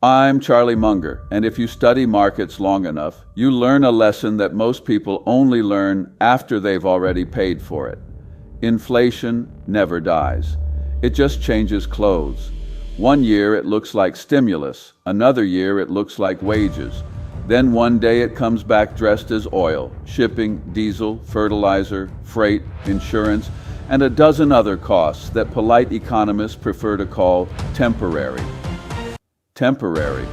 I'm Charlie Munger, and if you study markets long enough, you learn a lesson that most people only learn after they've already paid for it. Inflation never dies. It just changes clothes. One year it looks like stimulus, another year it looks like wages. Then one day it comes back dressed as oil, shipping, diesel, fertilizer, freight, insurance, and a dozen other costs that polite economists prefer to call temporary. Temporary.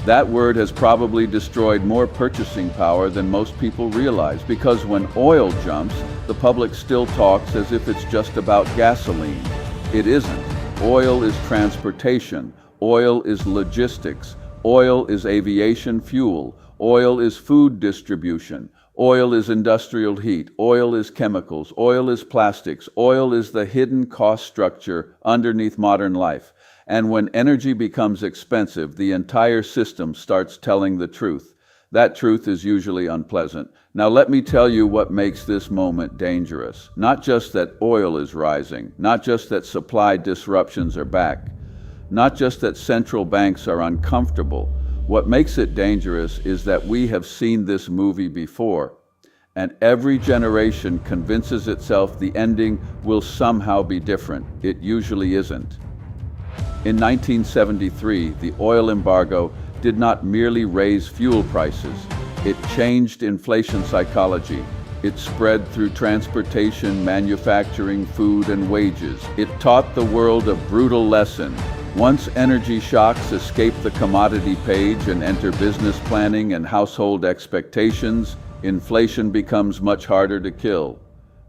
That word has probably destroyed more purchasing power than most people realize, because when oil jumps, the public still talks as if it's just about gasoline. It isn't. Oil is transportation. Oil is logistics. Oil is aviation fuel. Oil is food distribution. Oil is industrial heat. Oil is chemicals. Oil is plastics. Oil is the hidden cost structure underneath modern life. And when energy becomes expensive, the entire system starts telling the truth. That truth is usually unpleasant. Now let me tell you what makes this moment dangerous. Not just that oil is rising, not just that supply disruptions are back, not just that central banks are uncomfortable. What makes it dangerous is that we have seen this movie before, and every generation convinces itself the ending will somehow be different. It usually isn't. In 1973, the oil embargo did not merely raise fuel prices. It changed inflation psychology. It spread through transportation, manufacturing, food, and wages. It taught the world a brutal lesson. Once energy shocks escape the commodity page and enter business planning and household expectations, inflation becomes much harder to kill.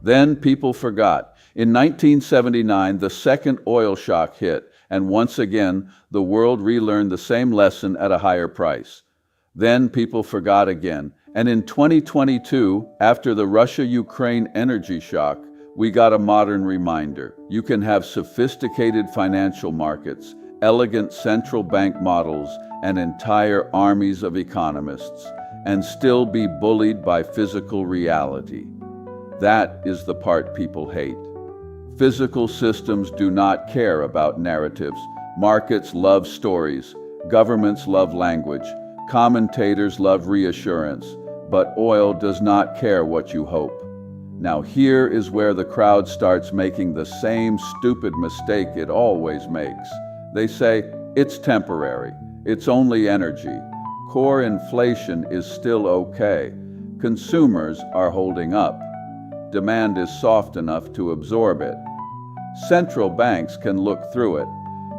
Then people forgot. In 1979, the second oil shock hit, and once again, the world relearned the same lesson at a higher price. Then people forgot again. And in 2022, after the Russia-Ukraine energy shock, we got a modern reminder. You can have sophisticated financial markets, elegant central bank models, and entire armies of economists, and still be bullied by physical reality. That is the part people hate. Physical systems do not care about narratives. Markets love stories. Governments love language. Commentators love reassurance. But oil does not care what you hope. Now here is where the crowd starts making the same stupid mistake it always makes. They say, it's temporary. It's only energy. Core inflation is still okay. Consumers are holding up. Demand is soft enough to absorb it. Central banks can look through it.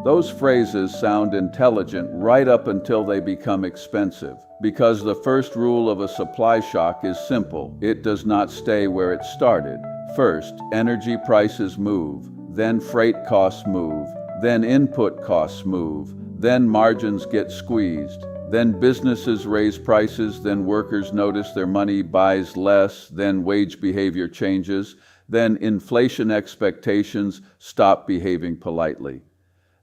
Those phrases sound intelligent right up until they become expensive, because the first rule of a supply shock is simple. It does not stay where it started. First, energy prices move, then freight costs move, then input costs move, then margins get squeezed, then businesses raise prices, then workers notice their money buys less, then wage behavior changes, then inflation expectations stop behaving politely.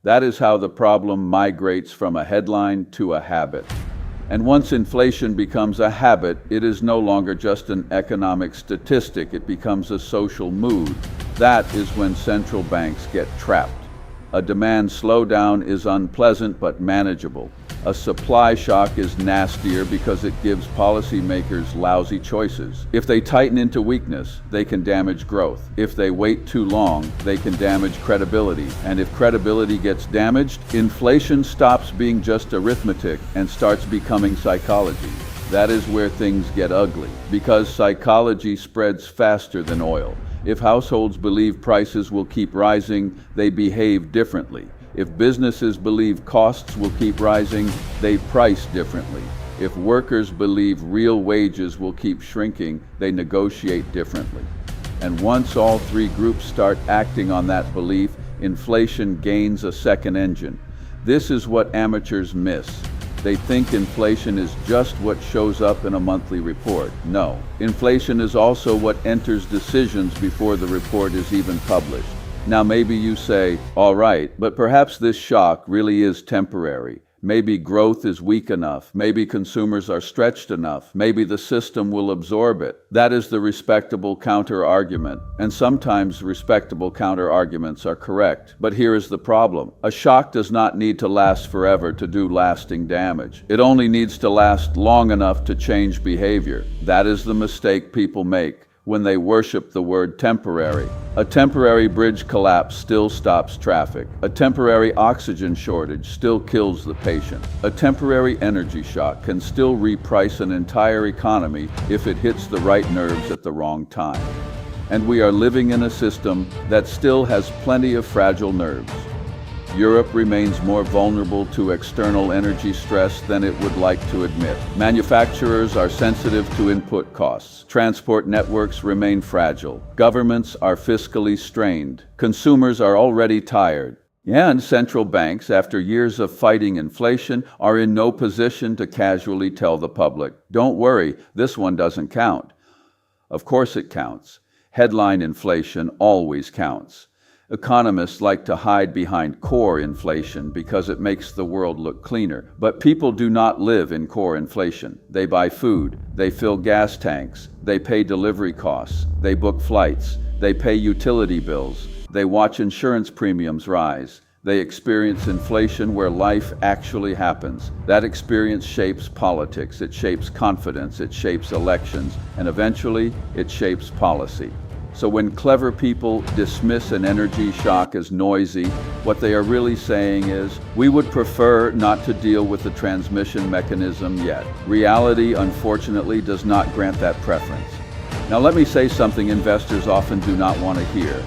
That is how the problem migrates from a headline to a habit. And once inflation becomes a habit, it is no longer just an economic statistic, it becomes a social mood. That is when central banks get trapped. A demand slowdown is unpleasant but manageable. A supply shock is nastier because it gives policymakers lousy choices. If they tighten into weakness, they can damage growth. If they wait too long, they can damage credibility. And if credibility gets damaged, inflation stops being just arithmetic and starts becoming psychology. That is where things get ugly, because psychology spreads faster than oil. If households believe prices will keep rising, they behave differently. If businesses believe costs will keep rising, they price differently. If workers believe real wages will keep shrinking, they negotiate differently. And once all three groups start acting on that belief, inflation gains a second engine. This is what amateurs miss. They think inflation is just what shows up in a monthly report. No, inflation is also what enters decisions before the report is even published. Now maybe you say, all right, but perhaps this shock really is temporary. Maybe growth is weak enough. Maybe consumers are stretched enough. Maybe the system will absorb it. That is the respectable counter-argument. And sometimes respectable counter-arguments are correct. But here is the problem. A shock does not need to last forever to do lasting damage. It only needs to last long enough to change behavior. That is the mistake people make when they worship the word temporary. A temporary bridge collapse still stops traffic. A temporary oxygen shortage still kills the patient. A temporary energy shock can still reprice an entire economy if it hits the right nerves at the wrong time. And we are living in a system that still has plenty of fragile nerves. Europe remains more vulnerable to external energy stress than it would like to admit. Manufacturers are sensitive to input costs. Transport networks remain fragile. Governments are fiscally strained. Consumers are already tired. And central banks, after years of fighting inflation, are in no position to casually tell the public, "Don't worry, this one doesn't count." Of course it counts. Headline inflation always counts. Economists like to hide behind core inflation because it makes the world look cleaner. But people do not live in core inflation. They buy food, they fill gas tanks, they pay delivery costs, they book flights, they pay utility bills, they watch insurance premiums rise. They experience inflation where life actually happens. That experience shapes politics, it shapes confidence, it shapes elections, and eventually it shapes policy. So when clever people dismiss an energy shock as noisy, what they are really saying is, we would prefer not to deal with the transmission mechanism yet. Reality, unfortunately, does not grant that preference. Now let me say something investors often do not want to hear.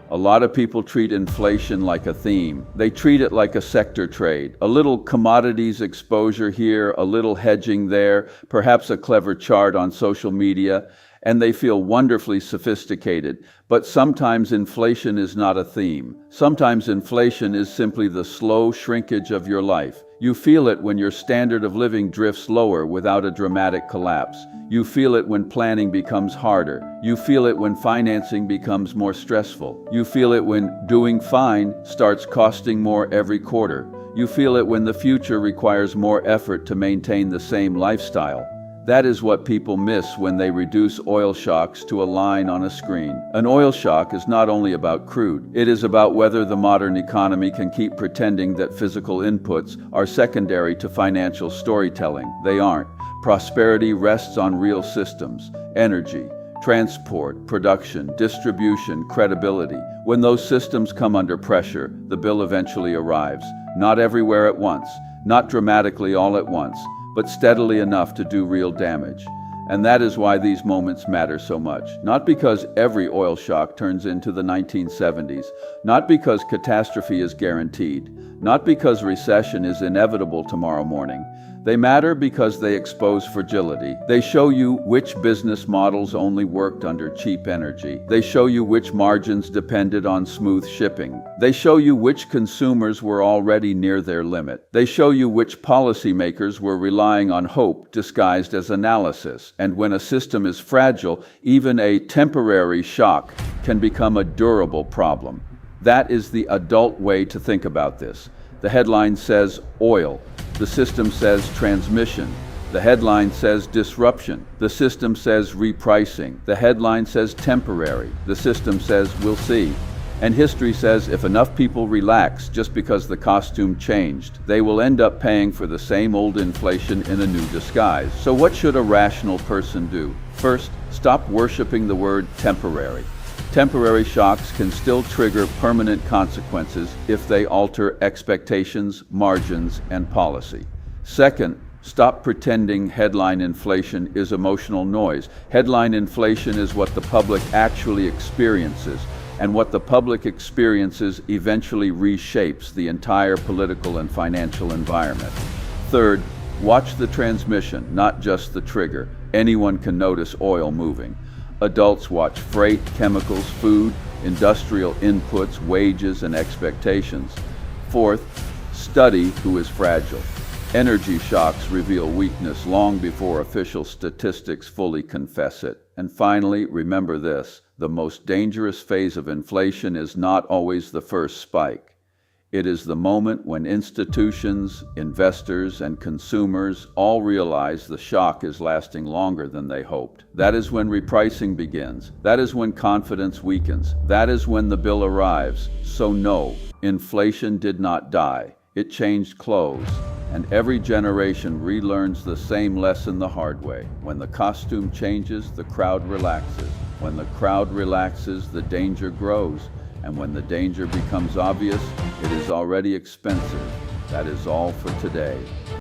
A lot of people treat inflation like a theme. They treat it like a sector trade. A little commodities exposure here, a little hedging there, perhaps a clever chart on social media, and they feel wonderfully sophisticated. But sometimes inflation is not a theme. Sometimes inflation is simply the slow shrinkage of your life. You feel it when your standard of living drifts lower without a dramatic collapse. You feel it when planning becomes harder. You feel it when financing becomes more stressful. You feel it when doing fine starts costing more every quarter. You feel it when the future requires more effort to maintain the same lifestyle. That is what people miss when they reduce oil shocks to a line on a screen. An oil shock is not only about crude. It is about whether the modern economy can keep pretending that physical inputs are secondary to financial storytelling. They aren't. Prosperity rests on real systems: energy, transport, production, distribution, credibility. When those systems come under pressure, the bill eventually arrives. Not everywhere at once, not dramatically all at once, but steadily enough to do real damage. And that is why these moments matter so much. Not because every oil shock turns into the 1970s, not because catastrophe is guaranteed, not because recession is inevitable tomorrow morning. They matter because they expose fragility. They show you which business models only worked under cheap energy. They show you which margins depended on smooth shipping. They show you which consumers were already near their limit. They show you which policymakers were relying on hope disguised as analysis. And when a system is fragile, even a temporary shock can become a durable problem. That is the adult way to think about this. The headline says oil. The system says transmission. The headline says disruption. The system says repricing. The headline says temporary. The system says we'll see. And history says if enough people relax just because the costume changed, they will end up paying for the same old inflation in a new disguise. So what should a rational person do? First, stop worshiping the word temporary. Temporary shocks can still trigger permanent consequences if they alter expectations, margins, and policy. Second, stop pretending headline inflation is emotional noise. Headline inflation is what the public actually experiences, and what the public experiences eventually reshapes the entire political and financial environment. Third, watch the transmission, not just the trigger. Anyone can notice oil moving. Adults watch freight, chemicals, food, industrial inputs, wages, and expectations. Fourth, study who is fragile. Energy shocks reveal weakness long before official statistics fully confess it. And finally, remember this: the most dangerous phase of inflation is not always the first spike. It is the moment when institutions, investors, and consumers all realize the shock is lasting longer than they hoped. That is when repricing begins. That is when confidence weakens. That is when the bill arrives. So no, inflation did not die. It changed clothes. And every generation relearns the same lesson the hard way. When the costume changes, the crowd relaxes. When the crowd relaxes, the danger grows. And when the danger becomes obvious, it is already expensive. That is all for today.